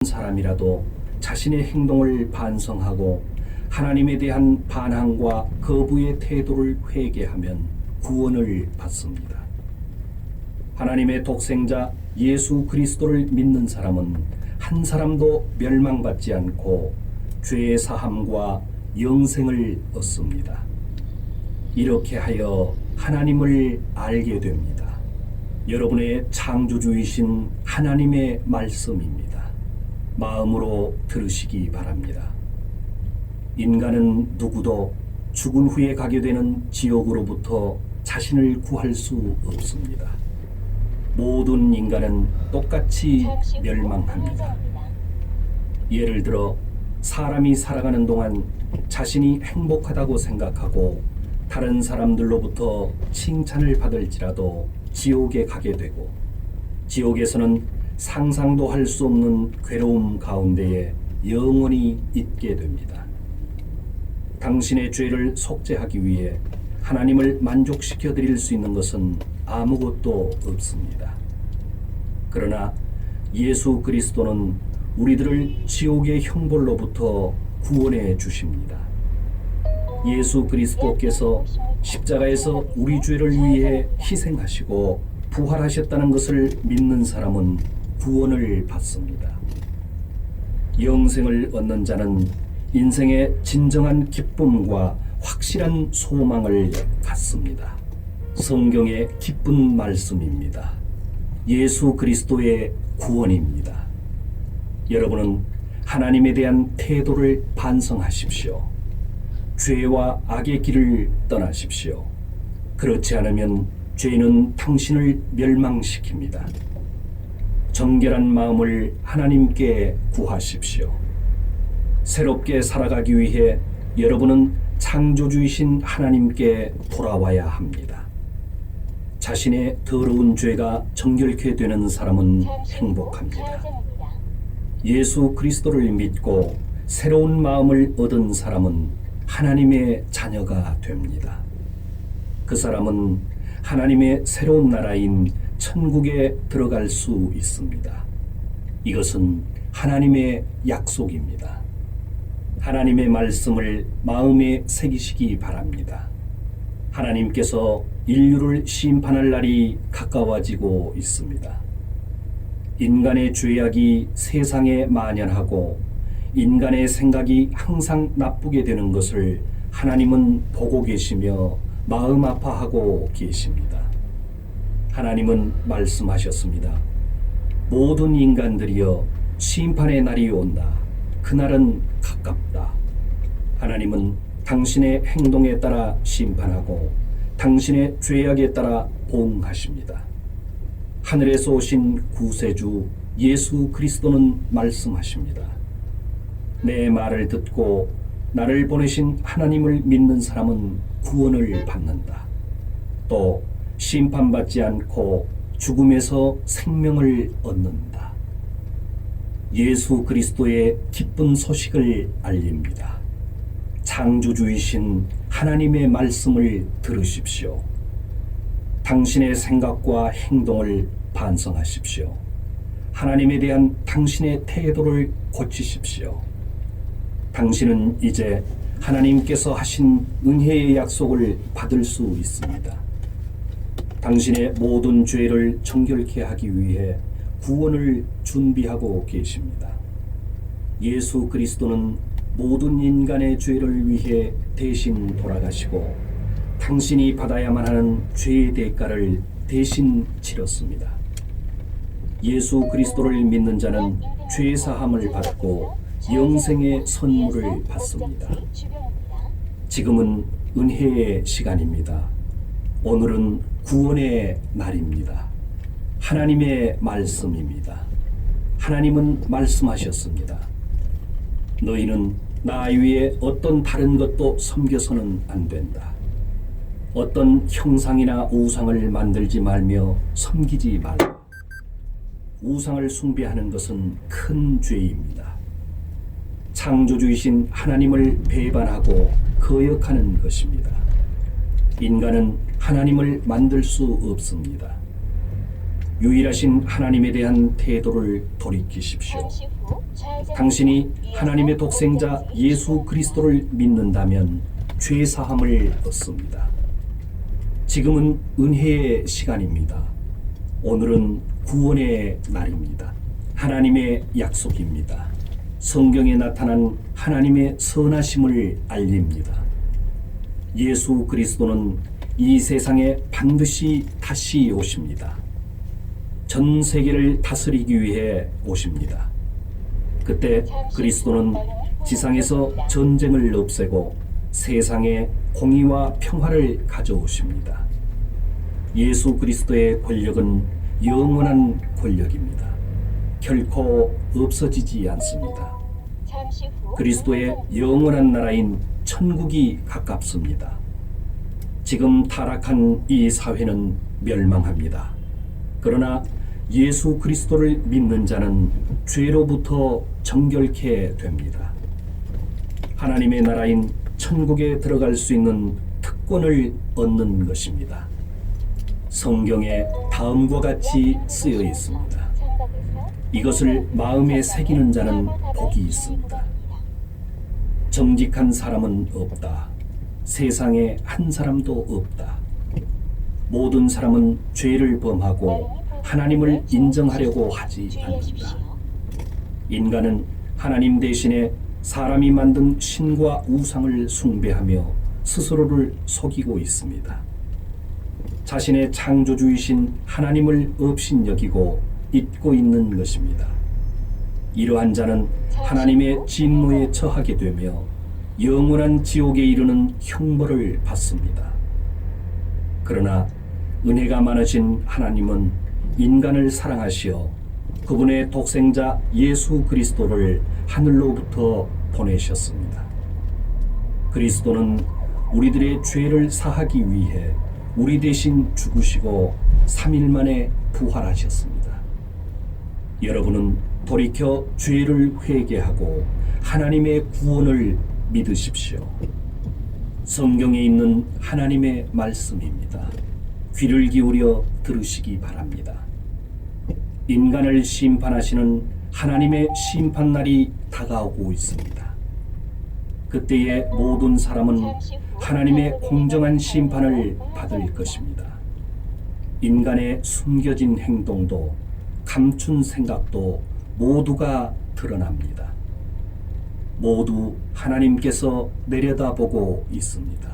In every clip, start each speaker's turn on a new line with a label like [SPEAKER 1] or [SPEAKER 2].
[SPEAKER 1] 사람이라도 자신의 행동을 반성하고 하나님에 대한 반항과 거부의 태도를 회개하면 구원을 받습니다. 하나님의 독생자 예수 그리스도를 믿는 사람은 한 사람도 멸망받지 않고 죄의 사함과 영생을 얻습니다. 이렇게 하여 하나님을 알게 됩니다. 여러분의 창조주이신 하나님의 말씀입니다. 마음으로 들으시기 바랍니다. 인간은 누구도 죽은 후에 가게 되는 지옥으로부터 자신을 구할 수 없습니다. 모든 인간은 똑같이 멸망합니다. 예를 들어 사람이 살아가는 동안 자신이 행복하다고 생각하고 다른 사람들로부터 칭찬을 받을지라도 지옥에 가게 되고, 지옥에서는 상상도 할 수 없는 괴로움 가운데에 영원히 있게 됩니다. 당신의 죄를 속죄하기 위해 하나님을 만족시켜 드릴 수 있는 것은 아무것도 없습니다. 그러나 예수 그리스도는 우리들을 지옥의 형벌로부터 구원해 주십니다. 예수 그리스도께서 십자가에서 우리 죄를 위해 희생하시고 부활하셨다는 것을 믿는 사람은 구원을 받습니다. 영생을 얻는 자는 인생의 진정한 기쁨과 확실한 소망을 갖습니다. 성경의 기쁜 말씀입니다. 예수 그리스도의 구원입니다. 여러분은 하나님에 대한 태도를 반성하십시오. 죄와 악의 길을 떠나십시오. 그렇지 않으면 죄는 당신을 멸망시킵니다. 정결한 마음을 하나님께 구하십시오. 새롭게 살아가기 위해 여러분은 창조주이신 하나님께 돌아와야 합니다. 자신의 더러운 죄가 정결케 되는 사람은 행복합니다. 예수 그리스도를 믿고 새로운 마음을 얻은 사람은 하나님의 자녀가 됩니다. 그 사람은 하나님의 새로운 나라인 천국에 들어갈 수 있습니다. 이것은 하나님의 약속입니다. 하나님의 말씀을 마음에 새기시기 바랍니다. 하나님께서 인류를 심판할 날이 가까워지고 있습니다. 인간의 죄악이 세상에 만연하고 인간의 생각이 항상 나쁘게 되는 것을 하나님은 보고 계시며 마음 아파하고 계십니다. 하나님은 말씀하셨습니다. 모든 인간들이여 심판의 날이 온다. 그날은 가깝다. 하나님은 당신의 행동에 따라 심판하고 당신의 죄악에 따라 보응하십니다. 하늘에서 오신 구세주 예수 그리스도는 말씀하십니다. 내 말을 듣고 나를 보내신 하나님을 믿는 사람은 구원을 받는다. 또 심판받지 않고 죽음에서 생명을 얻는다. 예수 그리스도의 기쁜 소식을 알립니다. 창조주이신 하나님의 말씀을 들으십시오. 당신의 생각과 행동을 반성하십시오. 하나님에 대한 당신의 태도를 고치십시오. 당신은 이제 하나님께서 하신 은혜의 약속을 받을 수 있습니다. 당신의 모든 죄를 정결케 하기 위해 구원을 준비하고 계십니다. 예수 그리스도는 모든 인간의 죄를 위해 대신 돌아가시고 당신이 받아야만 하는 죄의 대가를 대신 치렀습니다. 예수 그리스도를 믿는 자는 죄 사함을 받고 영생의 선물을 받습니다. 지금은 은혜의 시간입니다. 오늘은 구원의 날입니다. 하나님의 말씀입니다. 하나님은 말씀하셨습니다. 너희는 나 위에 어떤 다른 것도 섬겨서는 안 된다. 어떤 형상이나 우상을 만들지 말며 섬기지 말라. 우상을 숭배하는 것은 큰 죄입니다. 창조주이신 하나님을 배반하고 거역하는 것입니다. 인간은 하나님을 만들 수 없습니다. 유일하신 하나님에 대한 태도를 돌이키십시오. 당신이 하나님의 독생자 예수 그리스도를 믿는다면 죄 사함을 얻습니다. 지금은 은혜의 시간입니다. 오늘은 구원의 날입니다. 하나님의 약속입니다. 성경에 나타난 하나님의 선하심을 알립니다. 예수 그리스도는 이 세상에 반드시 다시 오십니다. 전 세계를 다스리기 위해 오십니다. 그때 그리스도는 지상에서 전쟁을 없애고 세상에 공의와 평화를 가져오십니다. 예수 그리스도의 권력은 영원한 권력입니다. 결코 없어지지 않습니다. 그리스도의 영원한 나라인 천국이 가깝습니다. 지금 타락한 이 사회는 멸망합니다. 그러나 예수 그리스도를 믿는 자는 죄로부터 정결케 됩니다. 하나님의 나라인 천국에 들어갈 수 있는 특권을 얻는 것입니다. 성경에 다음과 같이 쓰여 있습니다. 이것을 마음에 새기는 자는 복이 있습니다. 정직한 사람은 없다. 세상에 한 사람도 없다. 모든 사람은 죄를 범하고 하나님을 인정하려고 하지 않는다. 인간은 하나님 대신에 사람이 만든 신과 우상을 숭배하며 스스로를 속이고 있습니다. 자신의 창조주이신 하나님을 업신여기고 잊고 있는 것입니다. 이러한 자는 하나님의 진노에 처하게 되며 영원한 지옥에 이르는 형벌을 받습니다. 그러나 은혜가 많으신 하나님은 인간을 사랑하시어 그분의 독생자 예수 그리스도를 하늘로부터 보내셨습니다. 그리스도는 우리들의 죄를 사하기 위해 우리 대신 죽으시고 3일 만에 부활하셨습니다. 여러분은 돌이켜 죄를 회개하고 하나님의 구원을 믿으십시오. 성경에 있는 하나님의 말씀입니다. 귀를 기울여 들으시기 바랍니다. 인간을 심판하시는 하나님의 심판날이 다가오고 있습니다. 그때의 모든 사람은 하나님의 공정한 심판을 받을 것입니다. 인간의 숨겨진 행동도 감춘 생각도 모두가 드러납니다. 모두 하나님께서 내려다보고 있습니다.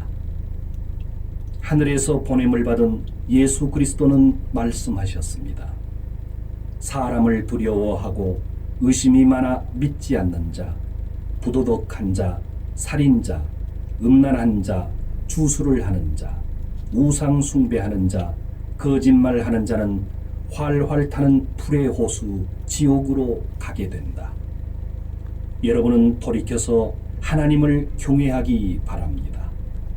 [SPEAKER 1] 하늘에서 보냄을 받은 예수 그리스도는 말씀하셨습니다. 사람을 두려워하고 의심이 많아 믿지 않는 자, 부도덕한 자, 살인자, 음란한 자, 주술을 하는 자, 우상 숭배하는 자, 거짓말하는 자는 활활 타는 불의 호수 지옥으로 가게 된다. 여러분은 돌이켜서 하나님을 경외하기 바랍니다.